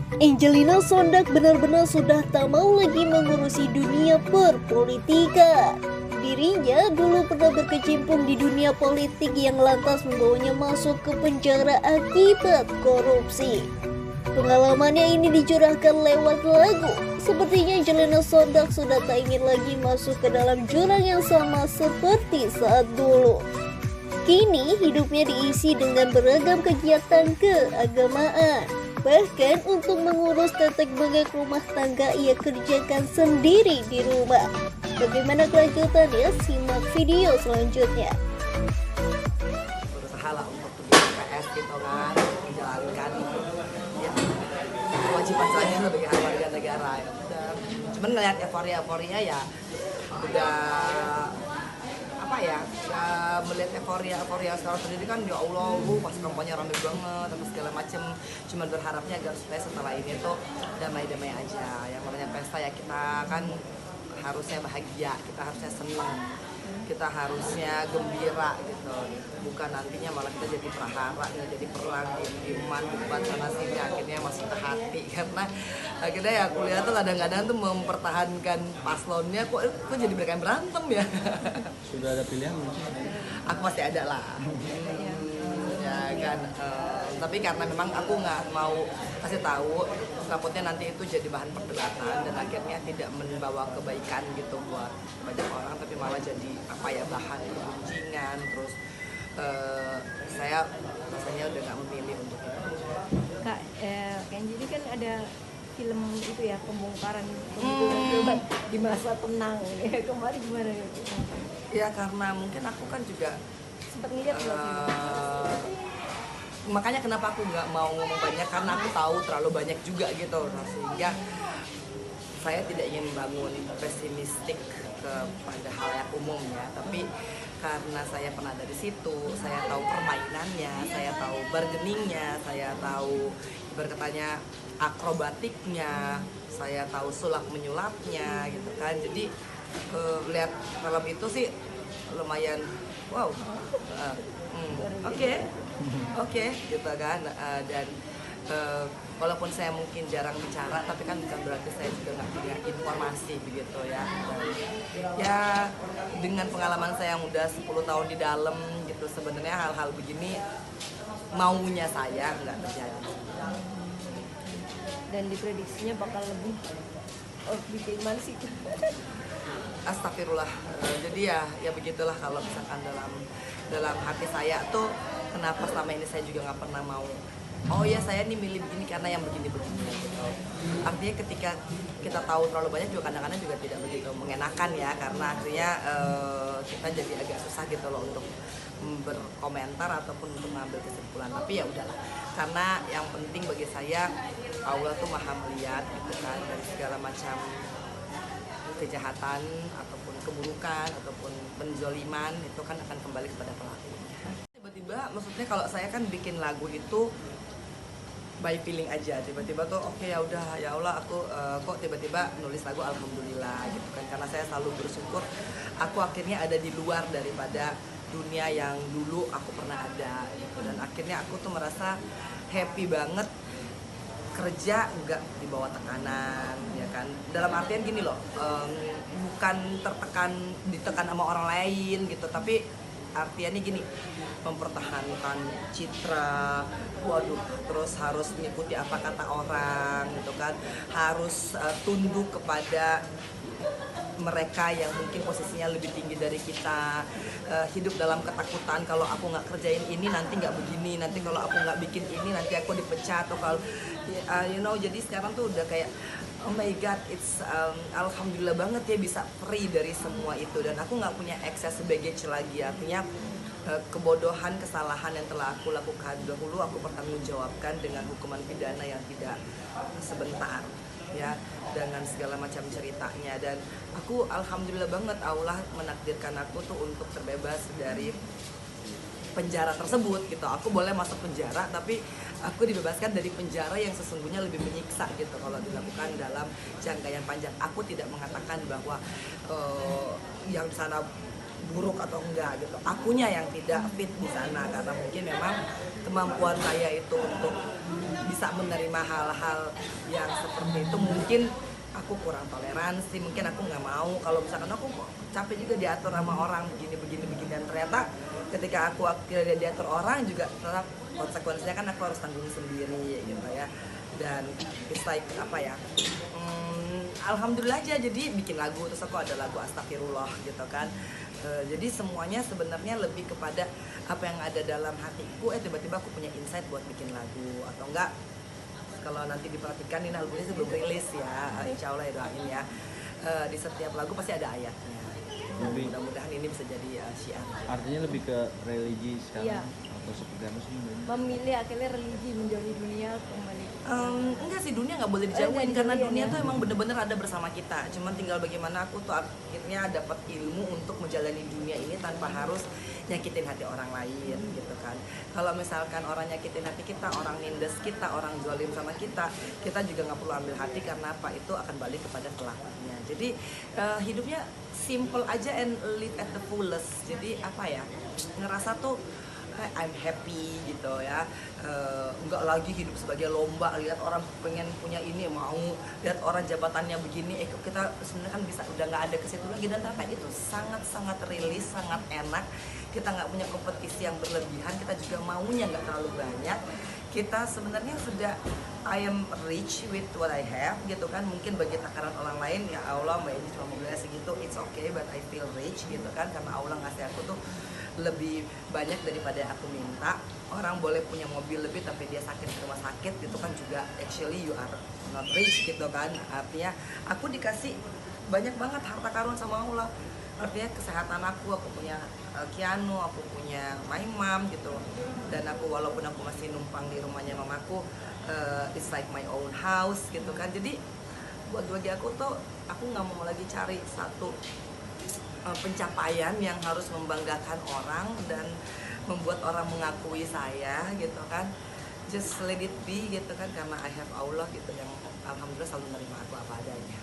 Angelina Sondak benar-benar sudah tak mau lagi mengurusi dunia perpolitikan. Dirinya dulu pernah berkecimpung di dunia politik yang lantas membawanya masuk ke penjara akibat korupsi. Pengalamannya ini dicurahkan lewat lagu. Sepertinya Angelina Sondak sudah tak ingin lagi masuk ke dalam jurang yang sama seperti saat dulu. Kini hidupnya diisi dengan beragam kegiatan keagamaan. Bahkan untuk mengurus tetek bengek rumah tangga ia kerjakan sendiri di rumah. Bagaimana kelanjutannya? Simak video selanjutnya. Berusaha lah untuk pergi ke PS gitu kan, menjalankan ya, kewajiban saya sebagai warga negara ya. Cuman ngeliat euforia ya udah apa ya, melihat euforia sekarang sendiri kan ya Allah, pas kampanye rame banget atau segala macem. Cuman berharapnya agar supaya setelah ini tuh damai-damai aja. Yang namanya pesta ya kita kan harusnya bahagia, kita harusnya senang, kita harusnya gembira gitu. Bukan nantinya malah kita jadi prahara, jadi perang, dieman, debat sana sini, akhirnya masuk ke hati. Karena akhirnya ya kuliah tuh kadang-kadang tuh mempertahankan paslonnya, kok jadi mereka yang berantem ya. Sudah ada pilihan mungkin? Aku pasti ada lah. Ya kan, tapi karena memang aku nggak mau kasih tahu, takutnya nanti itu jadi bahan perdebatan dan akhirnya tidak membawa kebaikan gitu buat banyak orang, tapi malah jadi apa ya, bahan pergunjingan. Terus saya rasanya udah nggak memilih untuk itu. Kak, Kenji kan ada film itu ya, pembongkaran di masa tenang ya, kemarin gimana ya? Ya karena mungkin aku kan juga Sempat ngeliat nggak sih? Makanya kenapa aku nggak mau ngomong banyak, karena aku tahu terlalu banyak juga gitu. Nah, sehingga saya tidak ingin bangun pesimistik kepada hal yang umum ya, tapi karena saya pernah dari situ, saya tahu permainannya, saya tahu bargainingnya, saya tahu berkatanya akrobatiknya, saya tahu sulap menyulapnya gitu kan. Jadi lihat film itu sih lumayan wow, oke, gitu kan. Dan walaupun saya mungkin jarang bicara, tapi kan bukan berarti saya juga nggak punya informasi begitu ya. Dan, ya dengan pengalaman saya yang udah 10 tahun di dalam gitu, sebenarnya hal-hal begini maunya saya nggak terjadi. Dan diprediksinya bakal lebih bikin gimana sih? Astagfirullah. Jadi ya begitulah, kalau misalkan dalam hati saya tuh kenapa selama ini saya juga nggak pernah mau, oh ya saya nih milih begini karena yang begini-begini gitu. Artinya ketika kita tahu terlalu banyak juga kadang-kadang juga tidak begitu mengenakan ya, karena akhirnya kita jadi agak susah gitu loh untuk berkomentar ataupun untuk mengambil kesimpulan. Tapi ya udahlah, karena yang penting bagi saya Allah tuh maha melihat gitu kan, dari segala macam kejahatan ataupun keburukan ataupun penzoliman itu kan akan kembali kepada pelakunya. Tiba-tiba, maksudnya kalau saya kan bikin lagu itu by feeling aja, tiba-tiba tuh oke, ya udah, ya Allah aku kok tiba-tiba nulis lagu alhamdulillah gitu kan, karena saya selalu bersyukur aku akhirnya ada di luar daripada dunia yang dulu aku pernah ada gitu. Dan akhirnya aku tuh merasa happy banget kerja nggak di bawah tekanan ya kan, dalam artian gini loh, bukan ditekan sama orang lain gitu, tapi artiannya gini, mempertahankan citra, waduh, terus harus mengikuti apa kata orang gitu kan, harus tunduk kepada mereka yang mungkin posisinya lebih tinggi dari kita, hidup dalam ketakutan kalau aku nggak kerjain ini nanti nggak begini, nanti kalau aku nggak bikin ini nanti aku dipecat, atau kalau jadi sekarang tuh udah kayak oh my god, it's alhamdulillah banget ya bisa free dari semua itu, dan aku nggak punya excess baggage lagi. Artinya kebodohan, kesalahan yang telah aku lakukan dahulu aku pertanggungjawabkan dengan hukuman pidana yang tidak sebentar ya, dengan segala macam ceritanya. Dan aku alhamdulillah banget Allah menakdirkan aku tuh untuk terbebas dari penjara tersebut gitu. Aku boleh masuk penjara, tapi aku dibebaskan dari penjara yang sesungguhnya lebih menyiksa gitu kalau dilakukan dalam jangka yang panjang. Aku tidak mengatakan bahwa yang sana buruk atau enggak gitu. Akunya yang tidak fit di sana karena mungkin memang kemampuan saya itu untuk bisa menerima hal-hal yang seperti itu mungkin aku kurang toleransi, mungkin aku nggak mau kalau misalkan aku kok capek juga diatur sama orang begini dan ternyata ketika aku akhirnya diatur orang juga tetap konsekuensinya kan aku harus tanggung sendiri gitu ya. Dan it's like apa ya, alhamdulillah aja jadi bikin lagu, terus aku ada lagu Astagfirullah gitu kan. Jadi semuanya sebenarnya lebih kepada apa yang ada dalam hatiku, tiba-tiba aku punya insight buat bikin lagu atau enggak. Kalau nanti diperhatikan ini albumnya sebelum rilis ya, insya Allah ya doain ya. Di setiap lagu pasti ada ayatnya. Mudah-mudahan ini bisa jadi syiar. Artinya lebih ke religi Iya. sekarang atau seperti apa sih? Memilih akhirnya religi menjauhi dunia kembali. Enggak sih, dunia nggak boleh dijauhin karena dijauhin, dunia ya. tuh emang bener-bener ada bersama kita. Cuman tinggal bagaimana aku tuh akhirnya dapat ilmu untuk menjalani dunia ini tanpa harus nyakitin hati orang lain gitu kan. Kalau misalkan orang nyakitin hati kita, orang nindes kita, orang zalim sama kita juga nggak perlu ambil hati karena apa, itu akan balik kepada pelakunya. Jadi hidupnya simple aja and live at the fullest. Jadi apa ya, ngerasa tuh I'm happy gitu ya, nggak lagi hidup sebagai lomba, lihat orang pengen punya ini mau, lihat orang jabatannya begini, kita sebenarnya kan bisa udah nggak ada ke situ lagi. Dan ternyata itu sangat rilis, sangat enak, kita nggak punya kompetisi yang berlebihan, kita juga maunya nggak terlalu banyak, kita sebenarnya sudah I am rich with what I have gitu kan. Mungkin bagi takaran orang lain ya Allah mbak ini cuma mobilnya segitu, it's okay but I feel rich gitu kan, karena Allah ngasih aku tuh lebih banyak daripada aku minta. Orang boleh punya mobil lebih tapi dia sakit di rumah sakit gitu kan juga actually you are not rich gitu kan. Artinya aku dikasih banyak banget harta karun sama Allah. Artinya kesehatan aku punya Kiano, aku punya my mom gitu. Dan aku walaupun aku masih numpang di rumahnya mamaku, it's like my own house gitu kan. Jadi bagi aku tuh aku nggak mau lagi cari satu pencapaian yang harus membanggakan orang dan membuat orang mengakui saya gitu kan. Just let it be gitu kan, karena I have Allah gitu yang alhamdulillah selalu menerima aku apa adanya.